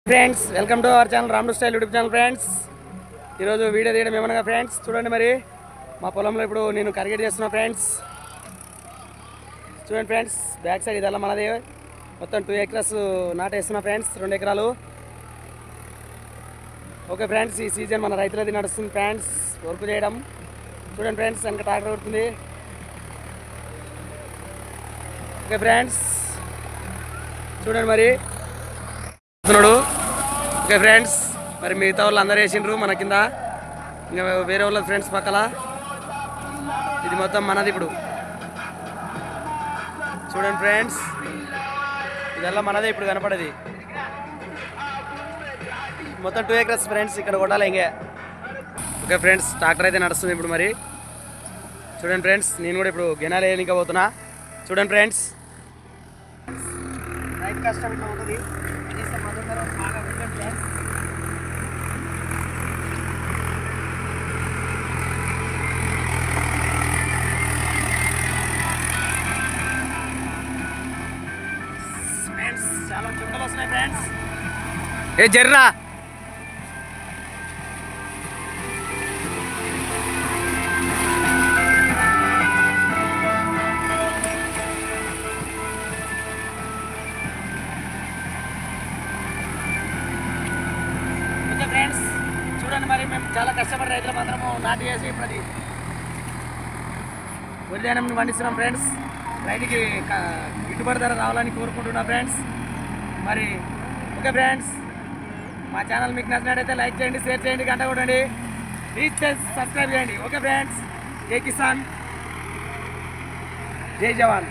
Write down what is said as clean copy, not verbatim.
Friends welcome to our channel Ramdu style YouTube channel. Friends ఈరోజు video తీయడం ఏమనగా friends చూడండి, మరి మా పొలంలో ఇప్పుడు నేను కరిగేట్ చేస్తున్నా ఫ్రెండ్స్. చూడండి ఫ్రెండ్స్, బ్యాక్ సైడ్ ఇదల్లా మనది మొత్తం 2 acres నాటేస్తున్నా ఫ్రెండ్స్, 2 ఎకరాలు. ఓకే ఫ్రెండ్స్, ఈ సీజన్ మన రైతులది నడుస్తుంది ఫ్రెండ్స్ వర్క్ చేయడం. చూడండి ఫ్రెండ్స్, వెనక ట్రాక్టర్ కొడుతుంది. ఓకే ఫ్రెండ్స్ చూడండి మరి ఓకే ఫ్రెండ్స్, మరి మిగతా వాళ్ళు అందరూ వేసిండ్రు మన కింద, ఇంకా వేరే వాళ్ళ ఫ్రెండ్స్ పక్కల. ఇది మొత్తం మనది ఇప్పుడు. చూడండి ఫ్రెండ్స్, ఇదల్లా మనదే ఇప్పుడు కనపడేది. మొత్తం 2 acres ఫ్రెండ్స్, ఇక్కడ కొట్టాలి ఇంకే. ఓకే ఫ్రెండ్స్, ట్రాక్టర్ అయితే నడుస్తుంది ఇప్పుడు. మరి చూడండి ఫ్రెండ్స్, నేను కూడా ఇప్పుడు గెనాలు వేయనిక పోతున్నా. చూడండి ఫ్రెండ్స్, రైతు కష్టం ఇట్లా ఉంటుంది. బాగా వింటాం ఫ్రెండ్స్. ఫ్రెండ్స్ చాలా చుక్కలు వస్తున్నాయి ఫ్రెండ్స్. ఏ జర్రా ఫ్రెండ్స్. చూడండి, మరి మేము చాలా కష్టపడి రైతులు అందరము నాటు వేసి ఇప్పుడు అది వరిధాన్యం పండిస్తున్నాం ఫ్రెండ్స్. రైతుకి గిట్టుబాటు ధర రావాలని కోరుకుంటున్నా ఫ్రెండ్స్. మరి ఓకే ఫ్రెండ్స్, మా ఛానల్ మీకు నచ్చినట్టయితే లైక్ చేయండి, షేర్ చేయండి, గంట కొట్టండి, ప్లీజ్ సబ్స్క్రైబ్ చేయండి. ఓకే ఫ్రెండ్స్, జై కిసాన్, జై జవాన్.